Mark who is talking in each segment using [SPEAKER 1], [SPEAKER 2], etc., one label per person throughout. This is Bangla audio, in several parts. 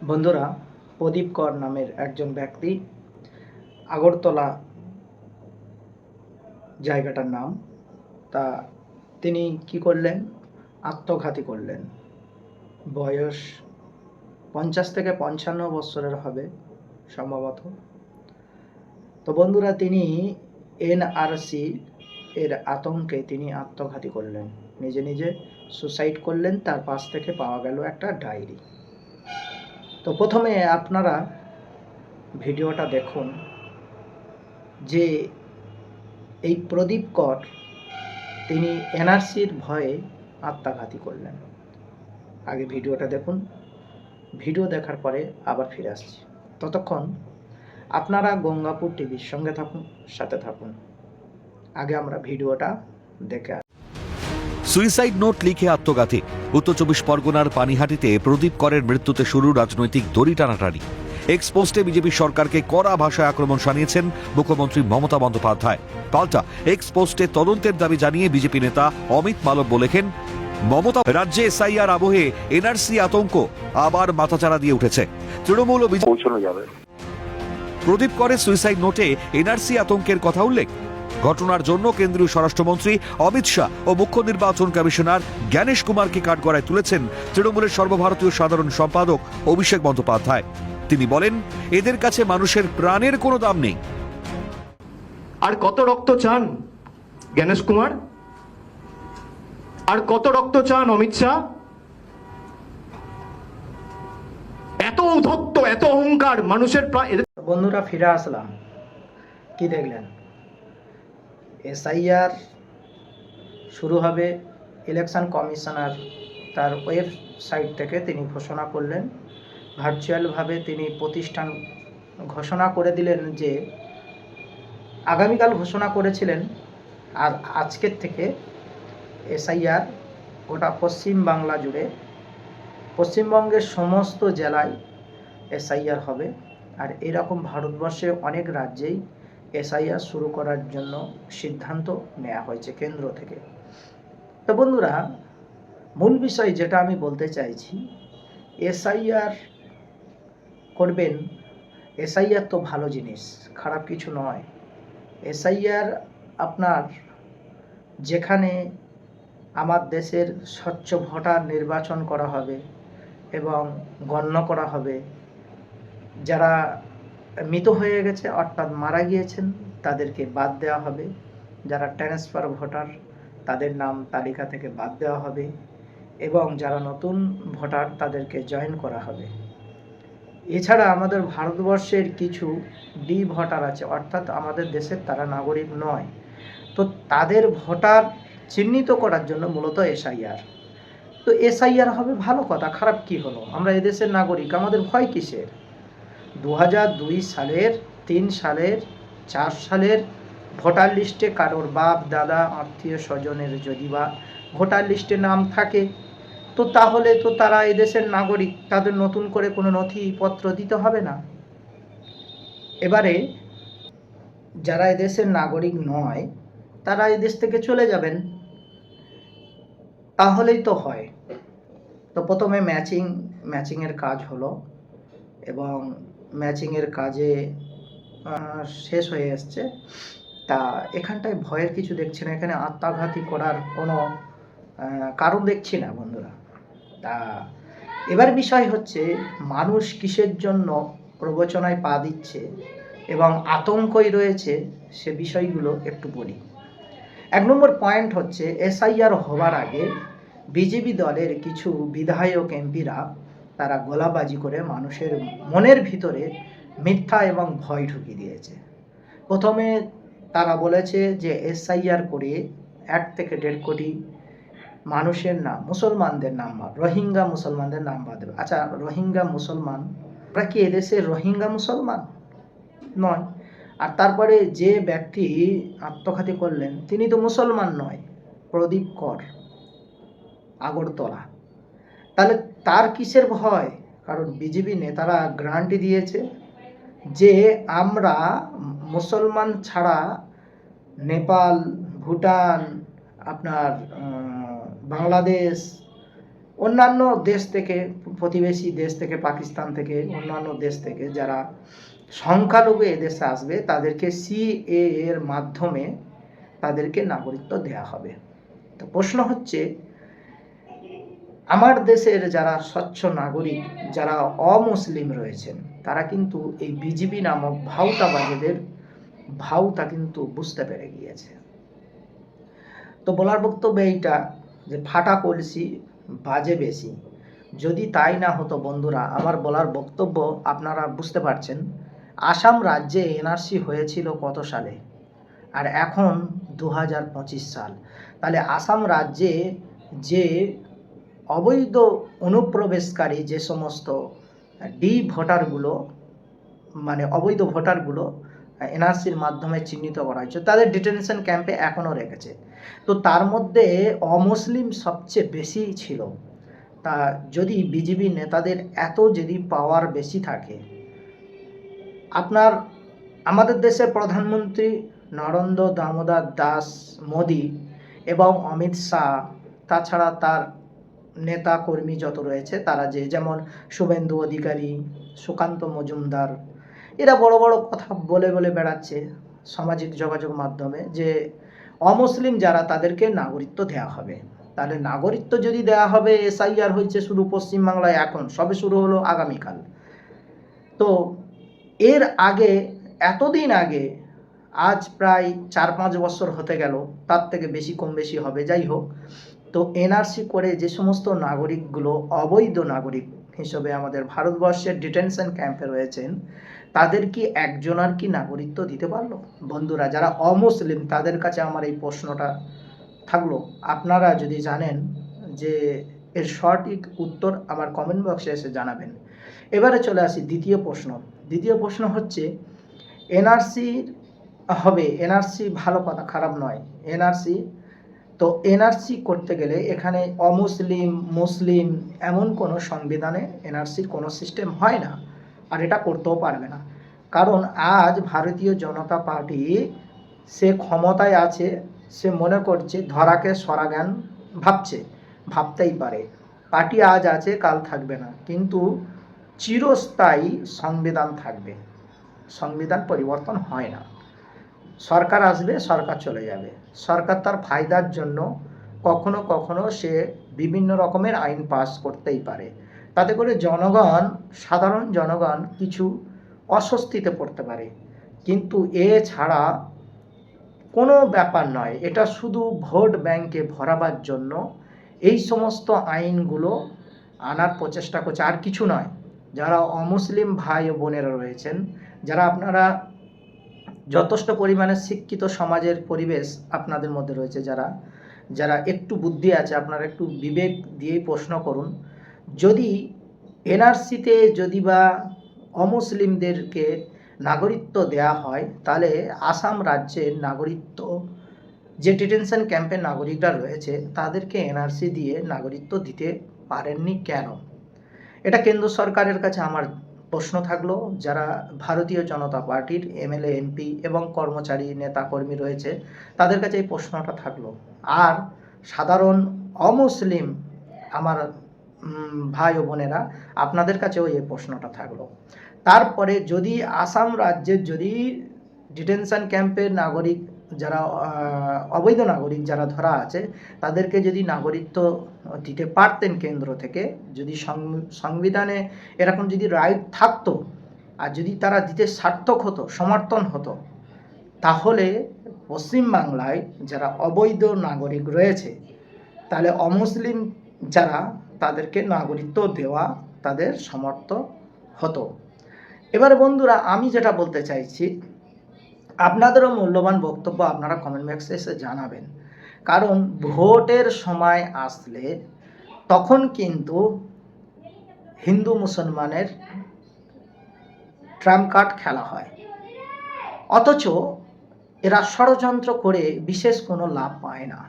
[SPEAKER 1] বন্ধুরা, প্রদীপ কর নামের একজন ব্যক্তি, আগরতলা জায়গাটার নাম, তা তিনি কি করলেন? আত্মঘাতী করলেন। বয়স 50 থেকে 55 বছরের হবে সম্ভবত। তো বন্ধুরা, তিনি এনআরসি এর আতঙ্কে তিনি আত্মঘাতী করলেন, নিজে নিজে সুসাইড করলেন। তার পাশ থেকে পাওয়া গেল একটা ডায়েরি। তো প্রথমে আপনারা ভিডিওটা দেখুন যে এই প্রদীপ কর তিনি এনআরসির ভয়ে আত্মঘাতী করলেন। আগে ভিডিওটা দেখুন, ভিডিও দেখার পরে আবার ফিরে আসছি। ততক্ষণ আপনারা গঙ্গাপুর টিভির সঙ্গে থাকুন, সাথে থাকুন। আগে আমরা ভিডিওটা দেখে আসি।
[SPEAKER 2] সুইসাইড নোট লিখে আত্মঘাতী। উত্তর 24 পরগনার পানিহাটিতে প্রদীপ করের মৃত্যুতে শুরু রাজনৈতিক দড়ি টানাটানি। এক্স পোস্টে বিজেপি সরকারকে কড়া ভাষায় আক্রমণ শানিয়েছেন মুখ্যমন্ত্রী মমতা বন্দ্যোপাধ্যায়। পাল্টা এক্স পোস্টে তদন্তের দাবি জানিয়ে বিজেপি নেতা অমিত মালব্য লেখেন, মমতা রাজ্যে এসআইআর আবহে এনআরসি আতঙ্ক আবার মাথাচাড়া দিয়ে উঠেছে। তৃণমূল ও
[SPEAKER 3] পৌঁছানো যাবে।
[SPEAKER 2] প্রদীপ করের সুইসাইড নোটে এনআরসি আতঙ্কের কথা উল্লেখ। ঘটনার জন্য কেন্দ্রীয় স্বরাষ্ট্রমন্ত্রী অমিত শাহ ও মুখ্য নির্বাচন কমিশনার জ্ঞানেশ কুমারকে কাঠগড়ায় তুলেছেন তৃণমূলের সর্বভারতীয় সাধারণ সম্পাদক অভিষেক বন্দ্যোপাধ্যায়। তিনি বলেন, এদের কাছে মানুষের প্রাণের কোনো দাম নেই।
[SPEAKER 4] আর কত রক্ত চান জ্ঞানেশ কুমার? আর কত রক্ত চান অমিত শাহ? এত উদ্ধত্ত, এত অহংকার, মানুষের প্রাণ।
[SPEAKER 1] বন্ধুরা, ফিরে আসলাম। কি দেখলেন? এসআইআর শুরু হবে। ইলেকশন কমিশনার তার ওয়েবসাইট থেকে তিনি ঘোষণা করলেন, ভার্চুয়ালভাবে তিনি প্রতিষ্ঠান ঘোষণা করে দিলেন যে আগামীকাল ঘোষণা করেছিলেন, আর আজকের থেকে এসআইআর গোটা পশ্চিম বাংলা জুড়ে, পশ্চিমবঙ্গের সমস্ত জেলায় এসআইআর হবে। আর এরকম ভারতবর্ষে অনেক রাজ্যেই এসআইআর শুরু করার জন্য সিদ্ধান্ত নেওয়া হয়েছে কেন্দ্র থেকে। তো বন্ধুরা, মূল বিষয় যেটা আমি বলতে চাইছি, এসআইআর করবেন। এসআইআর তো ভালো জিনিস, খারাপ কিছু নয়। এসআইআর আপনার যেখানে আমার দেশের স্বচ্ছ ভোটার নির্বাচন করা হবে এবং গণ্য করা হবে, যারা মৃত হয়ে গেছে অর্থাৎ মারা গিয়েছেন তাদেরকে বাদ দেওয়া হবে, যারা ট্রান্সফার ভোটার তাদের নাম তালিকা থেকে বাদ দেওয়া হবে, এবং যারা নতুন ভোটার তাদেরকে জয়েন করা হবে। এছাড়া আমাদের ভারতবর্ষের কিছু ডি ভোটার আছে, অর্থাৎ আমাদের দেশের তারা নাগরিক নয়, তো তাদের ভোটার চিহ্নিত করার জন্য মূলত এসআইআর। তো এসআইআর হবে, ভালো কথা, খারাপ কি হলো? আমরা এদেশের নাগরিক, আমাদের ভয় কিসের? 2002 সালের, 3 সালের, 4 সালের ভোটার লিস্টে কারোর বাপ দাদা আত্মীয় স্বজনের যদি বা ভোটার লিস্টে নাম থাকে, তো তাহলে তো তারা এদেশের নাগরিক, তাদের নতুন করে কোনো নথিপত্র দিতে হবে না। এবারে যারা এদেশের নাগরিক নয় তারা এদেশ থেকে চলে যাবেন, তাহলেই তো হয়। তো প্রথমে ম্যাচিংয়ের কাজ হলো, এবং ম্যাচিংয়ের কাজে শেষ হয়ে এসছে। তা এখানটায় ভয়ের কিছু দেখছি না, এখানে আত্মঘাতী করার কোনো কারণ দেখছি না বন্ধুরা। তা এবার বিষয় হচ্ছে, মানুষ কিসের জন্য প্রবঞ্চনায় পা দিচ্ছে এবং আতঙ্কই রয়েছে, সে বিষয়গুলো একটু বলি। 1 নম্বর পয়েন্ট হচ্ছে, এসআইআর হওয়ার আগে বিজেপি দলের কিছু বিধায়ক এমপিরা তারা গলাবাজি করে মানুষের মনের ভিতরে মিথ্যা এবং ভয় ঢুকিয়ে দিয়েছে। প্রথমে তারা বলেছে যে এসআইআর করে 1 থেকে 1.5 কোটি মানুষের নাম, মুসলমানদের নাম, রোহিঙ্গা মুসলমানদের নাম বাদ দেবে। আচ্ছা, রোহিঙ্গা মুসলমান, ওরা কি এদেশের রোহিঙ্গা মুসলমান নয়? আর তারপরে যে ব্যক্তি আত্মঘাতী করলেন তিনি তো মুসলমান নয়, প্রদীপ কর, আগরতলা। তাহলে তার কিসের ভয়? কারণ বিজেপি নেতারা গ্যারান্টি দিয়েছে যে আমরা মুসলমান ছাড়া নেপাল, ভুটান, আপনার বাংলাদেশ, অন্যান্য দেশ থেকে, প্রতিবেশী দেশ থেকে, পাকিস্তান থেকে, অন্যান্য দেশ থেকে যারা সংখ্যালঘু এদেশে আসবে তাদেরকে সিএএ এর মাধ্যমে তাদেরকে নাগরিকত্ব দেওয়া হবে। তো প্রশ্ন হচ্ছে, আমার দেশের যারা স্বচ্ছ নাগরিক, যারা অমুসলিম রয়েছেন, তারা কিন্তু এই বিজেপি নামক ভাউতাবাজীদের ভাউতা কিন্তু বুঝতে পেরে গিয়েছে। তো বলার বক্তব্য এইটা যে ফাটা কলসি বাজে বেশি। যদি তাই না হতো বন্ধুরা, আমার বলার বক্তব্য আপনারা বুঝতে পারছেন। আসাম রাজ্যে এনআরসি হয়েছিল কত সালে, আর এখন 2025 সাল। তাহলে আসাম রাজ্যে যে অবৈধ অনুপ্রবেশকারী যে সমস্ত ভোটারগুলো, মানে অবৈধ ভোটারগুলো এনআরসির মাধ্যমে চিহ্নিত করা হয়েছে, তাদের ডিটেনশন ক্যাম্পে এখনও রেখেছে। তো তার মধ্যে অমুসলিম সবচেয়ে বেশি ছিল। তা যদি বিজেপি নেতাদের এত যদি পাওয়ার বেশি থাকে, আমাদের দেশের প্রধানমন্ত্রী নরেন্দ্র দামোদর দাস মোদি এবং অমিত শাহ, তাছাড়া তার নেতা কর্মী যত রয়েছে তারা যেমন শুভেন্দু অধিকারী, সুকান্ত মজুমদার, এরা বড় বড় কথা বলে বলে বেড়াচ্ছে সামাজিক যোগাযোগ মাধ্যমে যে অমুসলিম যারা তাদেরকে নাগরিকত্ব দেওয়া হবে। তাহলে নাগরিকত্ব যদি দেওয়া হবে, এসআইআর হয়েছে শুধু পশ্চিমবাংলায়, এখন সবে শুরু হলো আগামীকাল। তো এর আগে, এতদিন আগে, আজ প্রায় 4-5 বছর হতে গেল, তার থেকে বেশি কম বেশি হবে, যাই হোক। তো এনআরসি করে যে সমস্ত নাগরিকগুলো অবৈধ নাগরিক হিসেবে আমাদের ভারতবর্ষের ডিটেনশন ক্যাম্পে রয়েছেন, তাদের কি একজনের কি নাগরিকত্ব দিতে পারলো? বন্ধুরা, যারা অমুসলিম তাদের কাছে আমার এই প্রশ্নটা থাকলো, আপনারা যদি জানেন যে এর সঠিক উত্তর আমার কমেন্ট বক্সে এসে জানাবেন। এবারে চলে আসি দ্বিতীয় প্রশ্ন। দ্বিতীয় প্রশ্ন হচ্ছে, এনআরসি হবে, এনআরসি ভালো কথা, খারাপ নয়, এনআরসি। তো এনআরসি করতে গেলে এখানে অমুসলিম মুসলিম এমন কোনো সংবিধানে এনআরসির কোনো সিস্টেম হয় না, আর এটা করতেও পারবে না। কারণ আজ ভারতীয় জনতা পার্টি সে ক্ষমতায় আছে, সে মনে করছে ধরাকে সরাজ্ঞান ভাবতেই পারে। পার্টি আজ আছে, কাল থাকবে না, কিন্তু চিরস্থায়ী সংবিধান থাকবে। সংবিধান পরিবর্তন হয় না। সরকার আসবে, সরকার চলে যাবে। সরকার তার ফায়দার জন্য কখনো কখনো সে বিভিন্ন রকমের আইন পাস করতেই পারে, তাতে করে জনগণ, সাধারণ জনগণ কিছু অস্বস্তিতে পড়তে পারে, কিন্তু এছাড়া কোনো ব্যাপার নয়। এটা শুধু ভোট ব্যাংকে ভরাবার জন্য এই সমস্ত আইনগুলো আনার প্রচেষ্টা করছে, আর কিছু নয়। যারা অমুসলিম ভাই ও বোনেরা রয়েছেন, যারা আপনারা যথেষ্ট পরিমাণে শিক্ষিত সমাজের পরিবেশ আপনাদের মধ্যে রয়েছে, যারা একটু বুদ্ধি আছে, আপনারা একটু বিবেক দিয়েই প্রশ্ন করুন। যদি এনআরসিতে যদি বা অমুসলিমদেরকে নাগরিকত্ব দেয়া হয়, তাহলে আসাম রাজ্যের নাগরিকত্ব, যে ডিটেনশন ক্যাম্পের নাগরিকরা রয়েছে, তাদেরকে এনআরসি দিয়ে নাগরিকত্ব দিতে পারেননি কেন? এটা কেন্দ্র সরকারের কাছে আমার প্রশ্ন থাকলো। যারা ভারতীয় জনতা পার্টির এমএলএ এমপি এবং কর্মচারী নেতাকর্মী রয়েছে, তাদের কাছে এই প্রশ্নটা থাকলো। আর সাধারণ অমুসলিম আমার ভাই ও বোনেরা, আপনাদের কাছেও এই প্রশ্নটা থাকলো। তারপরে যদি আসাম রাজ্যের যদি ডিটেনশন ক্যাম্পের নাগরিক, যারা অবৈধ নাগরিক যারা ধরা আছে, তাদেরকে যদি নাগরিকত্ব দিতে পারতেন কেন্দ্র থেকে, যদি সংবিধানে এরকম যদি রাইট থাকতো, আর যদি তারা দিতে সার্থক হতো, সমর্থন হতো, তাহলে পশ্চিমবাংলায় যারা অবৈধ নাগরিক রয়েছে, তাহলে অমুসলিম যারা, তাদেরকে নাগরিকত্ব দেওয়া তাদের সমর্থ হতো। এবারে বন্ধুরা, আমি যেটা বলতে চাইছি, আপনাদেরও মূল্যবান বক্তব্য আপনারা কমেন্ট বক্সে এসে জানাবেন। কারণ ভোটের সময় আসলে তখন কিন্তু হিন্দু মুসলমানের ট্রাম্প কার্ড খেলা হয়, অথচ এরা ষড়যন্ত্র করে বিশেষ কোনো লাভ পায় না।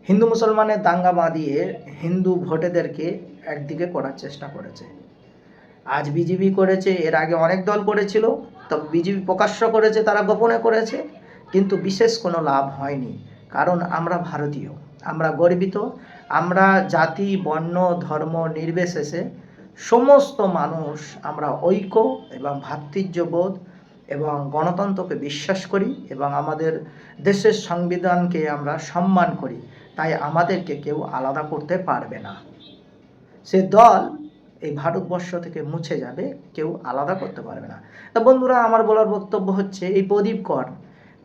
[SPEAKER 1] হিন্দু মুসলমানের দাঙ্গা বাঁধিয়ে হিন্দু ভোটেদেরকে একদিকে করার চেষ্টা করেছে। আজ বিজেপি করেছে, এর আগে অনেক দল করেছিল, তবে বিজেপি প্রকাশ্য করেছে, তারা গোপনে করেছে, কিন্তু বিশেষ কোনো লাভ হয়নি। কারণ আমরা ভারতীয়, আমরা গর্বিত। আমরা জাতি, বর্ণ, ধর্ম নির্বিশেষে সমস্ত মানুষ আমরা ঐক্য এবং ভ্রাতৃত্ববোধ এবং গণতন্ত্রকে বিশ্বাস করি এবং আমাদের দেশের সংবিধানকে আমরা সম্মান করি। তাই আমাদেরকে কেউ আলাদা করতে পারবে না। সে দল এই ভারতবর্ষ থেকে মুছে যাবে, কেউ আলাদা করতে পারবে না। তা বন্ধুরা, আমার বলার বক্তব্য হচ্ছে, এই প্রদীপ কর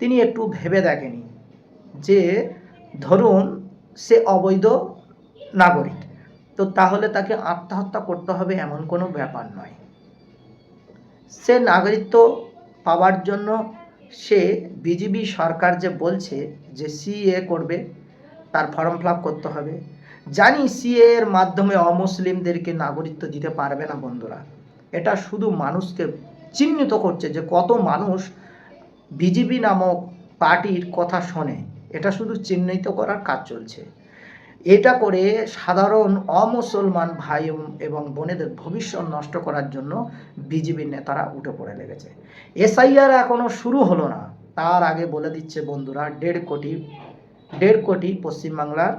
[SPEAKER 1] তিনি একটু ভেবে দেখেনি যে ধরুন সে অবৈধ নাগরিক, তো তাহলে তাকে আত্মহত্যা করতে হবে এমন কোনো ব্যাপার নয়। সে নাগরিকত্ব পাওয়ার জন্য সে বিজেপি সরকার যে বলছে যে সিএ করবে, তার ফর্ম ফিল আপ করতে হবে। জানি সিএ এর মাধ্যমে অমুসলিমদেরকে নাগরিকত্ব দিতে পারবে না বন্ধুরা। এটা শুধু মানুষকে চিহ্নিত করছে যে কত মানুষ বিজেপি নামক পার্টির কথা শোনে, এটা শুধু চিহ্নিত করার কাজ চলছে। এটা করে সাধারণ অমুসলমান ভাই এবং বোনেদের ভবিষ্যৎ নষ্ট করার জন্য বিজেপির নেতারা উঠে পড়ে লেগেছে। এসআইআর এখনও শুরু হলো না, তার আগে বলে দিচ্ছে বন্ধুরা 1.5 কোটি পশ্চিমবাংলার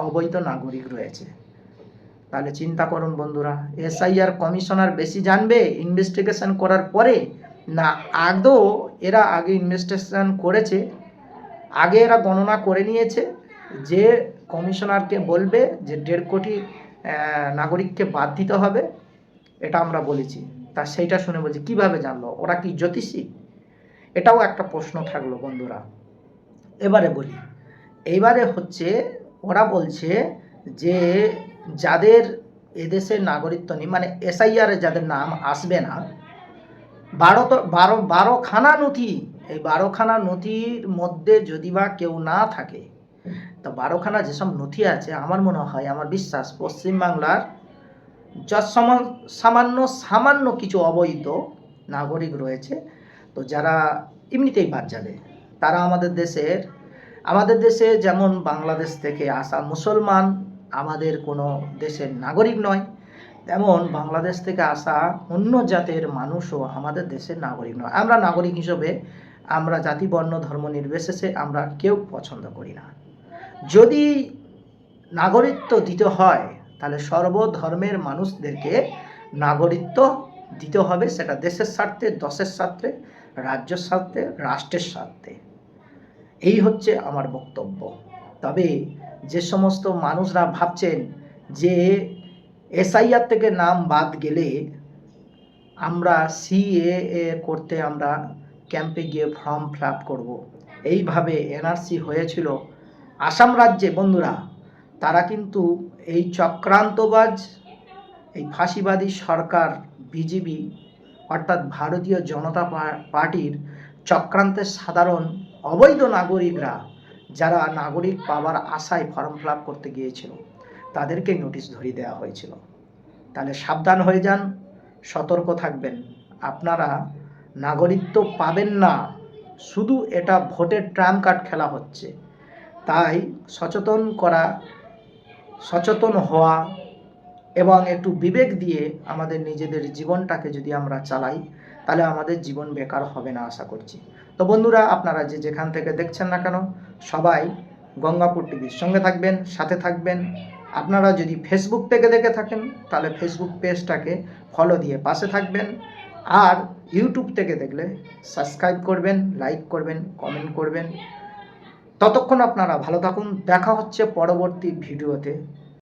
[SPEAKER 1] অবৈধ নাগরিক রয়েছে। তাহলে চিন্তা করুন বন্ধুরা, এসআইআর কমিশনার বেশি জানবে ইনভেস্টিগেশন করার পরে, না আদৌ এরা আগে ইনভেস্টিগেশন করেছে, আগে এরা গণনা করে নিয়েছে যে কমিশনারকে বলবে যে 1.5 কোটি নাগরিককে বাদ দিতে হবে, এটা আমরা বলেছি। তা সেইটা শুনে বলছি কিভাবে জানলো? ওরা কি জ্যোতিষী? এটাও একটা প্রশ্ন থাকলো বন্ধুরা। এবারে বলি, এইবারে হচ্ছে ওরা বলছে যে যাদের এদেশের নাগরিকত্ব নেই, মানে এসআইআরে যাদের নাম আসবে না, 12খানা নথি, এই 12খানা নথির মধ্যে যদি বা কেউ না থাকে, তো 12খানা যেসব নথি আছে, আমার মনে হয়, আমার বিশ্বাস পশ্চিমবাংলার সামান্য কিছু অবৈধ নাগরিক রয়েছে, তো যারা এমনিতেই বাদ যাবে। তারা আমাদের দেশে যেমন বাংলাদেশ থেকে আসা মুসলমান আমাদের কোনো দেশের নাগরিক নয়, তেমন বাংলাদেশ থেকে আসা অন্য জাতের মানুষও আমাদের দেশের নাগরিক নয়। আমরা নাগরিক হিসেবে আমরা জাতি, বর্ণ, ধর্ম নির্বিশেষে আমরা কেউ পছন্দ করি না। যদি নাগরিকত্ব দিতে হয় তাহলে সর্বধর্মের মানুষদেরকে নাগরিকত্ব দিতে হবে, সেটা দেশের স্বার্থে, দশের স্বার্থে, রাজ্যের স্বার্থে, রাষ্ট্রের স্বার্থে। এই হচ্ছে আমার বক্তব্য। তবে যে সমস্ত মানুষরা ভাবছেন যে এসআইআর থেকে নাম বাদ গেলে আমরা সিএএ করতে আমরা ক্যাম্পে গিয়ে ফর্ম ফিল আপ করবো, এইভাবে এনআরসি হয়েছিল আসাম রাজ্যে বন্ধুরা। তারা কিন্তু এই চক্রান্তবাজ, এই ফাঁসিবাদী সরকার বিজেপি অর্থাৎ ভারতীয় জনতা পার্টির চক্রান্তের সাধারণ অবৈধ নাগরিকরা যারা নাগরিক পাওয়ার আশায় ফর্ম ফিল আপ করতে গিয়েছিল, তাদেরকে নোটিশ ধরিয়ে দেওয়া হয়েছিল। তাহলে সাবধান হয়ে যান, সতর্ক থাকবেন। আপনারা নাগরিকত্ব পাবেন না, শুধু এটা ভোটের ট্রাম্প কার্ড খেলা হচ্ছে। তাই সচেতন হওয়া এবং একটু বিবেক দিয়ে আমাদের নিজেদের জীবনটাকে যদি আমরা চালাই, তাহলে আমাদের জীবন বেকার হবে না আশা করছি। তো বন্ধুরা, আপনারা যে যেখান থেকে দেখছেন না কেন, সবাই গঙ্গাপুর টিভির সঙ্গে থাকবেন, সাথে থাকবেন। আপনারা যদি ফেসবুক থেকে দেখে থাকেন তাহলে ফেসবুক পেজটাকে ফলো দিয়ে পাশে থাকবেন, আর ইউটিউব থেকে দেখলে সাবস্ক্রাইব করবেন, লাইক করবেন, কমেন্ট করবেন। ততক্ষণ আপনারা ভালো থাকুন। দেখা হচ্ছে পরবর্তী ভিডিওতে।